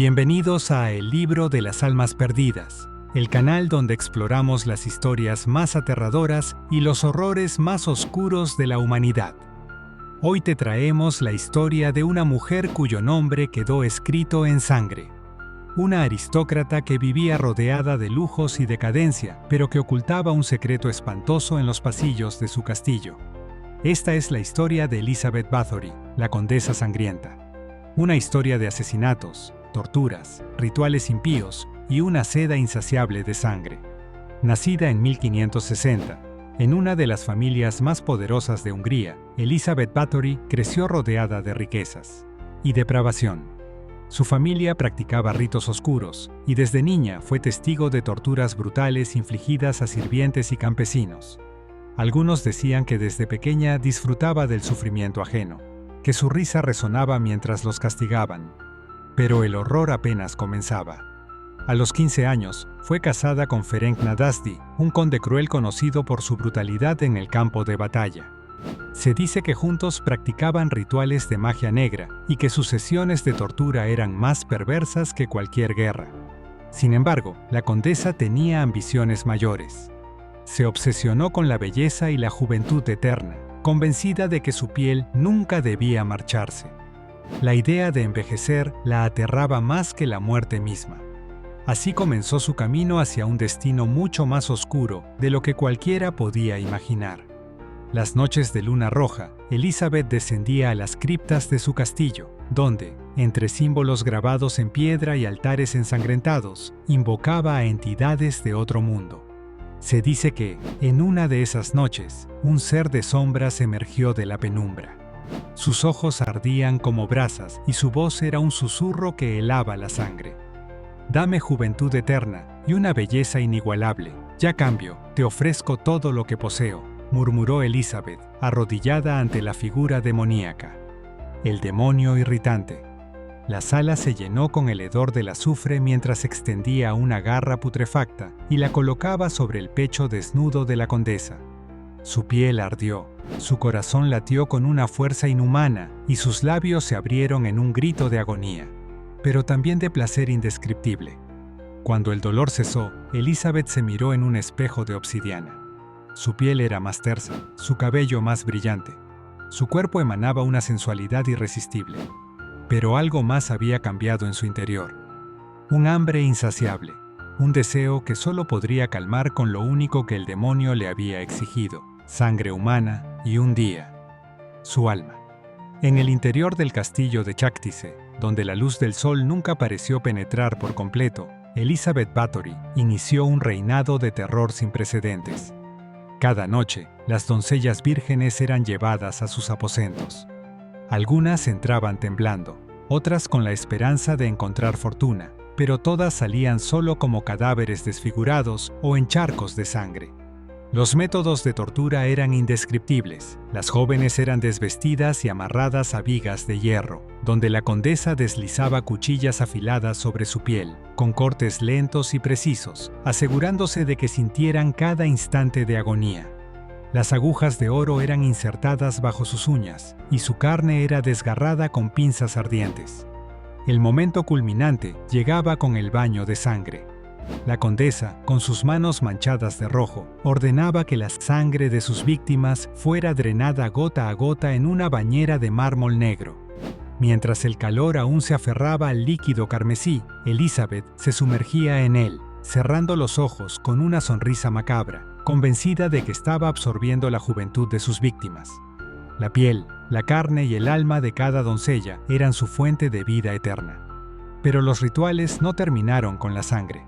Bienvenidos a El Libro de las Almas Perdidas, el canal donde exploramos las historias más aterradoras y los horrores más oscuros de la humanidad. Hoy te traemos la historia de una mujer cuyo nombre quedó escrito en sangre. Una aristócrata que vivía rodeada de lujos y decadencia, pero que ocultaba un secreto espantoso en los pasillos de su castillo. Esta es la historia de Elizabeth Bathory, la Condesa Sangrienta. Una historia de asesinatos, torturas, rituales impíos y una sed insaciable de sangre. Nacida en 1560, en una de las familias más poderosas de Hungría, Elizabeth Bathory creció rodeada de riquezas y depravación. Su familia practicaba ritos oscuros y desde niña fue testigo de torturas brutales infligidas a sirvientes y campesinos. Algunos decían que desde pequeña disfrutaba del sufrimiento ajeno, que su risa resonaba mientras los castigaban. Pero el horror apenas comenzaba. A los 15 años, fue casada con Ferenc Nadasdy, un conde cruel conocido por su brutalidad en el campo de batalla. Se dice que juntos practicaban rituales de magia negra y que sus sesiones de tortura eran más perversas que cualquier guerra. Sin embargo, la condesa tenía ambiciones mayores. Se obsesionó con la belleza y la juventud eterna, convencida de que su piel nunca debía marcharse. La idea de envejecer la aterraba más que la muerte misma. Así comenzó su camino hacia un destino mucho más oscuro de lo que cualquiera podía imaginar. Las noches de luna roja, Elizabeth descendía a las criptas de su castillo, donde, entre símbolos grabados en piedra y altares ensangrentados, invocaba a entidades de otro mundo. Se dice que, en una de esas noches, un ser de sombras emergió de la penumbra. Sus ojos ardían como brasas y su voz era un susurro que helaba la sangre. «Dame juventud eterna y una belleza inigualable. Ya cambio, te ofrezco todo lo que poseo», murmuró Elizabeth, arrodillada ante la figura demoníaca. El demonio irritante. La sala se llenó con el hedor del azufre mientras extendía una garra putrefacta y la colocaba sobre el pecho desnudo de la condesa. Su piel ardió, su corazón latió con una fuerza inhumana y sus labios se abrieron en un grito de agonía, pero también de placer indescriptible. Cuando el dolor cesó, Elizabeth se miró en un espejo de obsidiana. Su piel era más tersa, su cabello más brillante. Su cuerpo emanaba una sensualidad irresistible. Pero algo más había cambiado en su interior. Un hambre insaciable, un deseo que solo podría calmar con lo único que el demonio le había exigido: sangre humana y un día, su alma. En el interior del castillo de Cháctice, donde la luz del sol nunca pareció penetrar por completo, Elizabeth Bathory inició un reinado de terror sin precedentes. Cada noche, las doncellas vírgenes eran llevadas a sus aposentos. Algunas entraban temblando, otras con la esperanza de encontrar fortuna, pero todas salían solo como cadáveres desfigurados o en charcos de sangre. Los métodos de tortura eran indescriptibles. Las jóvenes eran desvestidas y amarradas a vigas de hierro, donde la condesa deslizaba cuchillas afiladas sobre su piel, con cortes lentos y precisos, asegurándose de que sintieran cada instante de agonía. Las agujas de oro eran insertadas bajo sus uñas, y su carne era desgarrada con pinzas ardientes. El momento culminante llegaba con el baño de sangre. La condesa, con sus manos manchadas de rojo, ordenaba que la sangre de sus víctimas fuera drenada gota a gota en una bañera de mármol negro. Mientras el calor aún se aferraba al líquido carmesí, Elizabeth se sumergía en él, cerrando los ojos con una sonrisa macabra, convencida de que estaba absorbiendo la juventud de sus víctimas. La piel, la carne y el alma de cada doncella eran su fuente de vida eterna. Pero los rituales no terminaron con la sangre.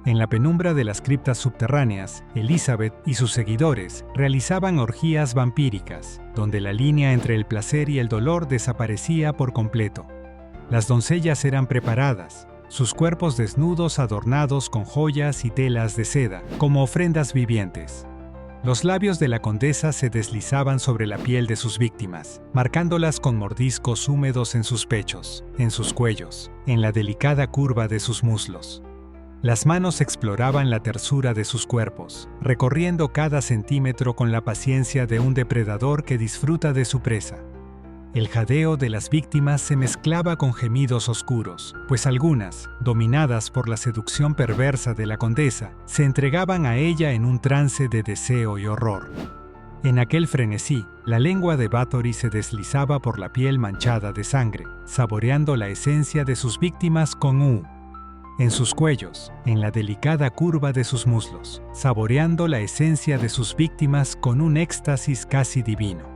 En la penumbra de las criptas subterráneas, Elizabeth y sus seguidores realizaban orgías vampíricas, donde la línea entre el placer y el dolor desaparecía por completo. Las doncellas eran preparadas, sus cuerpos desnudos adornados con joyas y telas de seda, como ofrendas vivientes. Los labios de la condesa se deslizaban sobre la piel de sus víctimas, marcándolas con mordiscos húmedos en sus pechos, en sus cuellos, en la delicada curva de sus muslos. Las manos exploraban la tersura de sus cuerpos, recorriendo cada centímetro con la paciencia de un depredador que disfruta de su presa. El jadeo de las víctimas se mezclaba con gemidos oscuros, pues algunas, dominadas por la seducción perversa de la condesa, se entregaban a ella en un trance de deseo y horror. En aquel frenesí, la lengua de Bathory se deslizaba por la piel manchada de sangre, saboreando la esencia de sus víctimas con en sus cuellos, en la delicada curva de sus muslos, saboreando la esencia de sus víctimas con un éxtasis casi divino.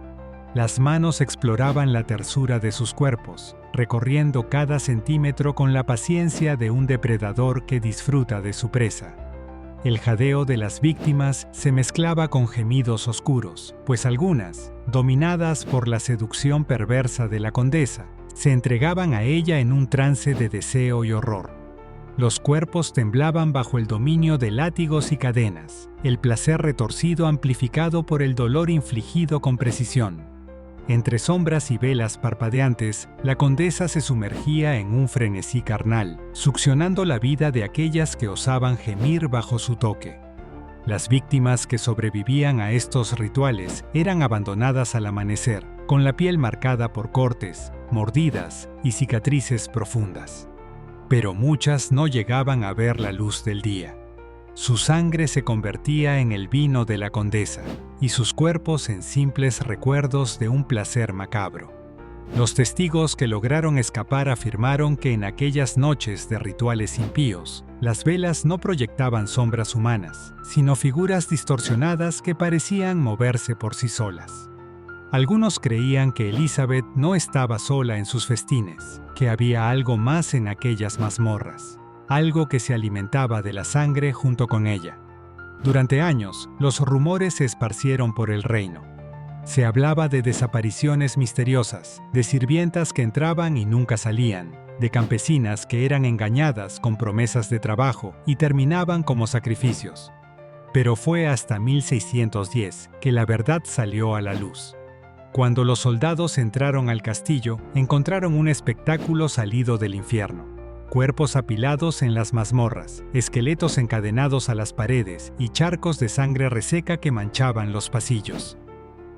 Las manos exploraban la tersura de sus cuerpos, recorriendo cada centímetro con la paciencia de un depredador que disfruta de su presa. El jadeo de las víctimas se mezclaba con gemidos oscuros, pues algunas, dominadas por la seducción perversa de la condesa, se entregaban a ella en un trance de deseo y horror. Los cuerpos temblaban bajo el dominio de látigos y cadenas, el placer retorcido amplificado por el dolor infligido con precisión. Entre sombras y velas parpadeantes, la condesa se sumergía en un frenesí carnal, succionando la vida de aquellas que osaban gemir bajo su toque. Las víctimas que sobrevivían a estos rituales eran abandonadas al amanecer, con la piel marcada por cortes, mordidas y cicatrices profundas. Pero muchas no llegaban a ver la luz del día. Su sangre se convertía en el vino de la condesa, y sus cuerpos en simples recuerdos de un placer macabro. Los testigos que lograron escapar afirmaron que en aquellas noches de rituales impíos, las velas no proyectaban sombras humanas, sino figuras distorsionadas que parecían moverse por sí solas. Algunos creían que Elizabeth no estaba sola en sus festines, que había algo más en aquellas mazmorras. Algo que se alimentaba de la sangre junto con ella. Durante años, los rumores se esparcieron por el reino. Se hablaba de desapariciones misteriosas, de sirvientas que entraban y nunca salían, de campesinas que eran engañadas con promesas de trabajo y terminaban como sacrificios. Pero fue hasta 1610 que la verdad salió a la luz. Cuando los soldados entraron al castillo, encontraron un espectáculo salido del infierno. Cuerpos apilados en las mazmorras, esqueletos encadenados a las paredes y charcos de sangre reseca que manchaban los pasillos.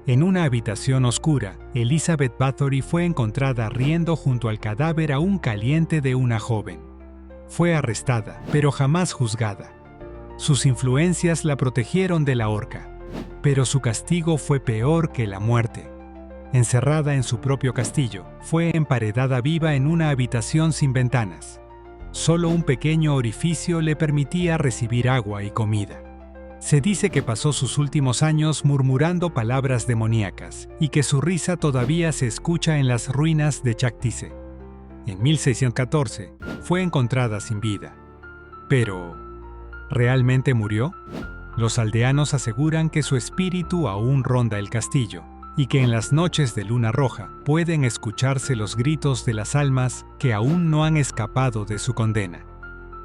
En una habitación oscura, Elizabeth Bathory fue encontrada riendo junto al cadáver aún caliente de una joven. Fue arrestada, pero jamás juzgada. Sus influencias la protegieron de la horca, pero su castigo fue peor que la muerte. Encerrada en su propio castillo, fue emparedada viva en una habitación sin ventanas. Solo un pequeño orificio le permitía recibir agua y comida. Se dice que pasó sus últimos años murmurando palabras demoníacas y que su risa todavía se escucha en las ruinas de Chactice. En 1614 fue encontrada sin vida. Pero, ¿realmente murió? Los aldeanos aseguran que su espíritu aún ronda el castillo, y que en las noches de luna roja pueden escucharse los gritos de las almas que aún no han escapado de su condena.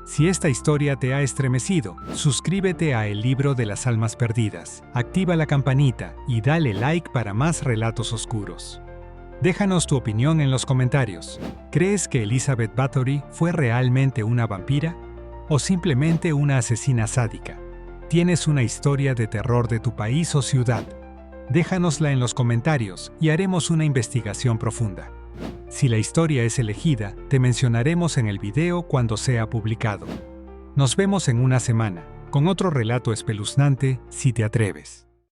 Si esta historia te ha estremecido, suscríbete a El Libro de las Almas Perdidas, activa la campanita y dale like para más relatos oscuros. Déjanos tu opinión en los comentarios. ¿Crees que Elizabeth Bathory fue realmente una vampira? ¿O simplemente una asesina sádica? ¿Tienes una historia de terror de tu país o ciudad? Déjanosla en los comentarios y haremos una investigación profunda. Si la historia es elegida, te mencionaremos en el video cuando sea publicado. Nos vemos en una semana, con otro relato espeluznante si te atreves.